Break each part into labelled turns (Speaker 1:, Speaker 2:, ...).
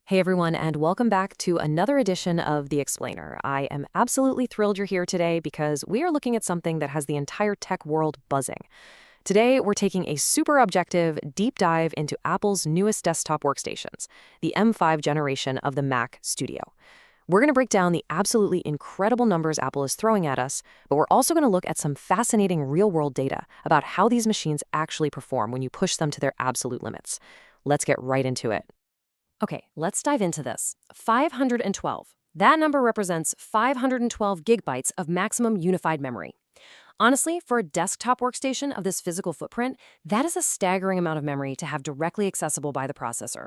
Speaker 1: Hey everyone, and welcome back to another edition of The Explainer. I am absolutely thrilled you're here today because we are looking at something that has the entire tech world buzzing. Today, we're taking a super objective, deep dive into Apple's newest desktop workstations, the M5 generation of the Mac Studio. We're going to break down the absolutely incredible numbers Apple is throwing at us, but we're also going to look at some fascinating real-world data about how these machines actually perform when you push them to their absolute limits. Let's get right into it. Okay, let's dive into this. 512. That number represents 512 gigabytes of maximum unified memory. Honestly, for a desktop workstation of this physical footprint, that is a staggering amount of memory to have directly accessible by the processor.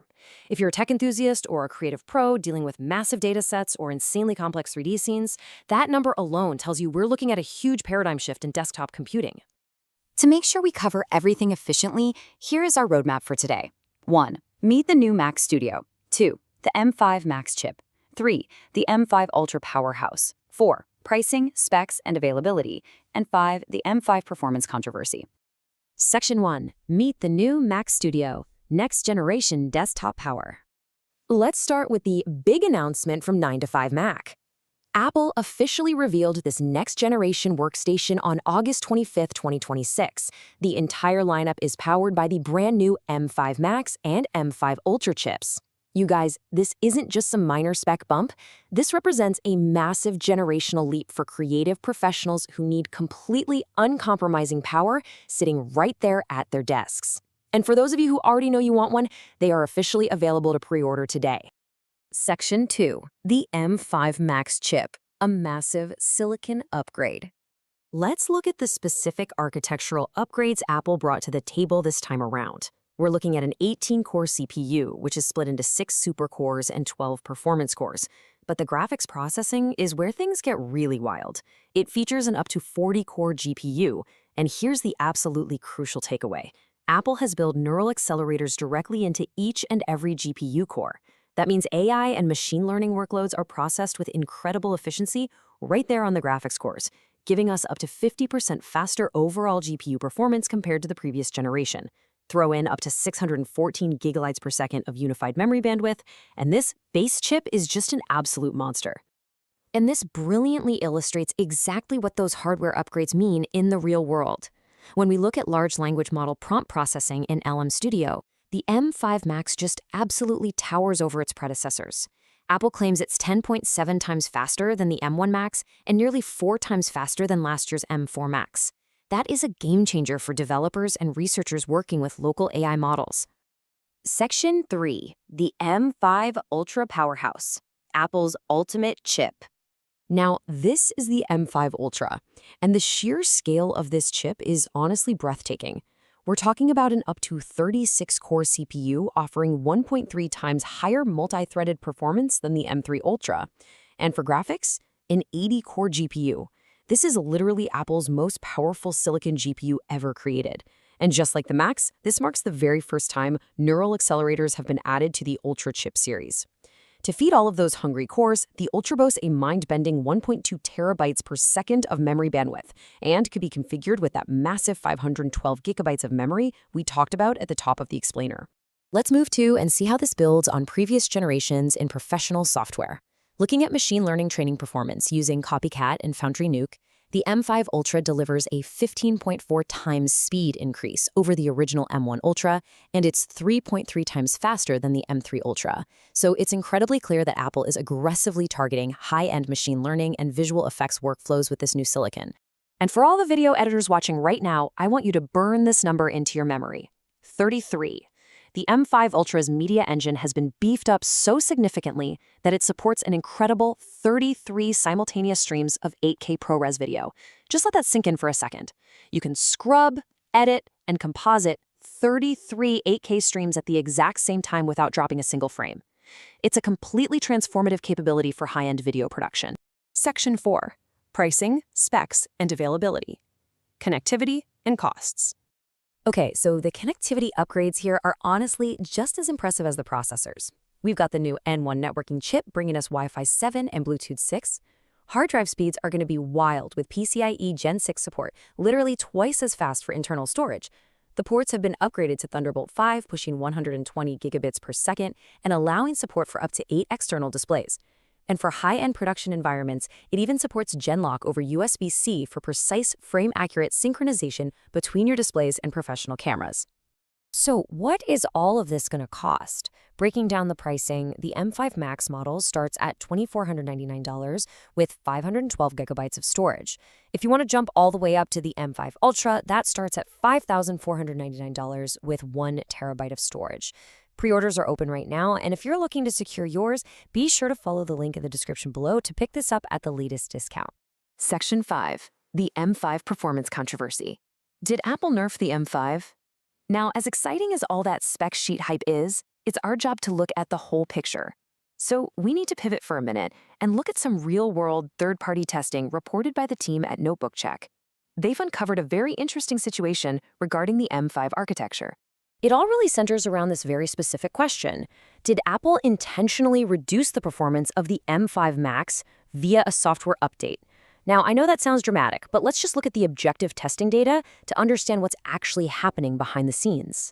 Speaker 1: If you're a tech enthusiast or a creative pro dealing with massive data sets or insanely complex 3D scenes, that number alone tells you we're looking at a huge paradigm shift in desktop computing.
Speaker 2: To make sure we cover everything efficiently, here is our roadmap for today. 1. Meet the new Mac Studio. 2. The M5 Max chip. 3. The M5 Ultra powerhouse. 4. Pricing, specs, and availability. And 5. The M5 performance controversy.
Speaker 1: Section 1. Meet the new Mac Studio, next generation desktop power. Let's start with the big announcement from 9 to 5 Mac. Apple officially revealed this next-generation workstation on August 25, 2026. The entire lineup is powered by the brand-new M5 Max and M5 Ultra chips. You guys, this isn't just some minor spec bump. This represents a massive generational leap for creative professionals who need completely uncompromising power sitting right there at their desks. And for those of you who already know you want one, they are officially available to pre-order today. Section 2. The M5 Max chip, a massive silicon upgrade. Let's look at the specific architectural upgrades Apple brought to the table this time around. We're looking at an 18-core CPU, which is split into 6 super cores and 12 performance cores. But the graphics processing is where things get really wild. It features an up to 40-core GPU, and here's the absolutely crucial takeaway. Apple has built neural accelerators directly into each and every GPU core. That means AI and machine learning workloads are processed with incredible efficiency right there on the graphics cores, giving us up to 50% faster overall GPU performance compared to the previous generation. Throw in up to 614 gigabytes per second of unified memory bandwidth, and this base chip is just an absolute monster. And this brilliantly illustrates exactly what those hardware upgrades mean in the real world. When we look at large language model prompt processing in LM Studio, the M5 Max just absolutely towers over its predecessors. Apple claims it's 10.7 times faster than the M1 Max and nearly 4 times faster than last year's M4 Max. That is a game changer for developers and researchers working with local AI models. Section 3. The M5 Ultra powerhouse, Apple's ultimate chip. Now, this is the M5 Ultra, and the sheer scale of this chip is honestly breathtaking. We're talking about an up to 36-core CPU offering 1.3 times higher multi-threaded performance than the M3 Ultra. And for graphics, an 80-core GPU. This is literally Apple's most powerful silicon GPU ever created. And just like the Max, this marks the very first time neural accelerators have been added to the Ultra chip series. To feed all of those hungry cores, the Ultra boasts a mind-bending 1.2 terabytes per second of memory bandwidth and could be configured with that massive 512 gigabytes of memory we talked about at the top of the explainer. Let's move to and see how this builds on previous generations in professional software. Looking at machine learning training performance using Copycat and Foundry Nuke, the M5 Ultra delivers a 15.4 times speed increase over the original M1 Ultra, and it's 3.3 times faster than the M3 Ultra. So it's incredibly clear that Apple is aggressively targeting high-end machine learning and visual effects workflows with this new silicon. And for all the video editors watching right now, I want you to burn this number into your memory. 33. The M5 Ultra's media engine has been beefed up so significantly that it supports an incredible 33 simultaneous streams of 8K ProRes video. Just let that sink in for a second. You can scrub, edit, and composite 33 8K streams at the exact same time without dropping a single frame. It's a completely transformative capability for high-end video production. Section 4. Pricing, specs, and availability. Connectivity and costs. Okay, so the connectivity upgrades here are honestly just as impressive as the processors. We've got the new N1 networking chip bringing us Wi-Fi 7 and Bluetooth 6. Hard drive speeds are going to be wild with PCIe Gen 6 support, literally twice as fast for internal storage. The ports have been upgraded to Thunderbolt 5, pushing 120 gigabits per second and allowing support for up to 8 external displays. And for high-end production environments, it even supports Genlock over USB-C for precise frame-accurate synchronization between your displays and professional cameras. So what is all of this going to cost? Breaking down the pricing, the M5 Max model starts at $2,499 with 512 gigabytes of storage. If you want to jump all the way up to the M5 Ultra, that starts at $5,499 with 1 terabyte of storage. Pre-orders are open right now, and if you're looking to secure yours, be sure to follow the link in the description below to pick this up at the latest discount. Section 5. The M5 Performance Controversy. Did Apple nerf the M5? Now, as exciting as all that spec sheet hype is, it's our job to look at the whole picture. So we need to pivot for a minute and look at some real-world third-party testing reported by the team at Notebook Check. They've uncovered a very interesting situation regarding the M5 architecture. It all really centers around this very specific question. Did Apple intentionally reduce the performance of the M5 Max via a software update? Now, I know that sounds dramatic, but let's just look at the objective testing data to understand what's actually happening behind the scenes.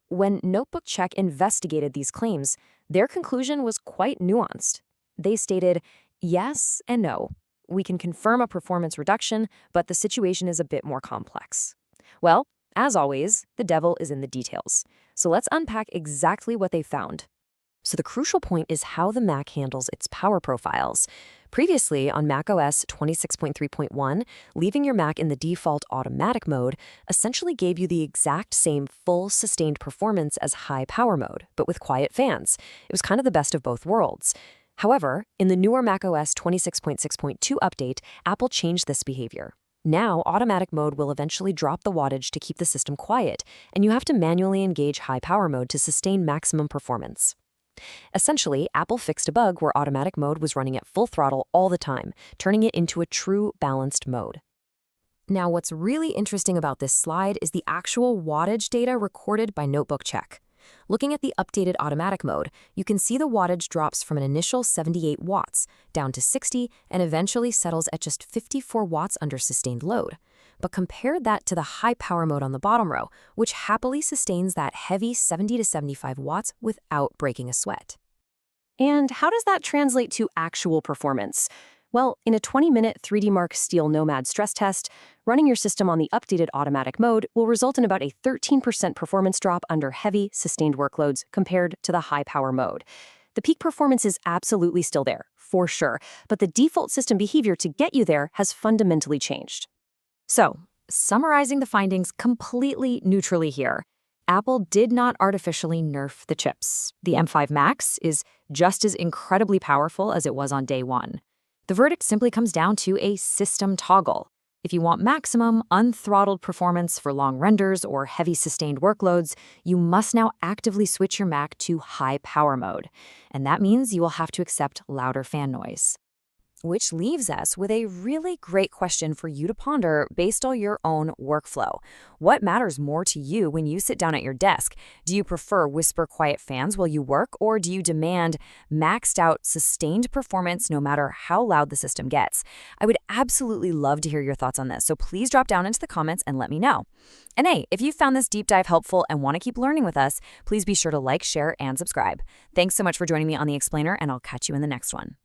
Speaker 1: When Notebook Check investigated these claims, their conclusion was quite nuanced. They stated, yes and no. We can confirm a performance reduction, but the situation is a bit more complex. Well, as always, the devil is in the details. So let's unpack exactly what they found. So the crucial point is how the Mac handles its power profiles. Previously, on macOS 26.3.1, leaving your Mac in the default automatic mode essentially gave you the exact same full sustained performance as high power mode, but with quiet fans. It was kind of the best of both worlds. However, in the newer macOS 26.6.2 update, Apple changed this behavior. Now, automatic mode will eventually drop the wattage to keep the system quiet, and you have to manually engage high power mode to sustain maximum performance. Essentially, Apple fixed a bug where automatic mode was running at full throttle all the time, turning it into a true balanced mode. Now, what's really interesting about this slide is the actual wattage data recorded by Notebook Check. Looking at the updated automatic mode, you can see the wattage drops from an initial 78 watts down to 60 and eventually settles at just 54 watts under sustained load. But compare that to the high power mode on the bottom row, which happily sustains that heavy 70 to 75 watts without breaking a sweat. And how does that translate to actual performance? Well, in a 20-minute 3D Mark Steel Nomad stress test, running your system on the updated automatic mode will result in about a 13% performance drop under heavy, sustained workloads compared to the high-power mode. The peak performance is absolutely still there, for sure, but the default system behavior to get you there has fundamentally changed. So, summarizing the findings completely neutrally here, Apple did not artificially nerf the chips. The M5 Max is just as incredibly powerful as it was on day one. The verdict simply comes down to a system toggle. If you want maximum, unthrottled performance for long renders or heavy sustained workloads, you must now actively switch your Mac to high power mode. And that means you will have to accept louder fan noise. Which leaves us with a really great question for you to ponder based on your own workflow. What matters more to you when you sit down at your desk? Do you prefer whisper quiet fans while you work, or do you demand maxed out sustained performance no matter how loud the system gets? I would absolutely love to hear your thoughts on this, so please drop down into the comments and let me know. And hey, if you found this deep dive helpful and want to keep learning with us, please be sure to like, share, and subscribe. Thanks so much for joining me on The Explainer, and I'll catch you in the next one.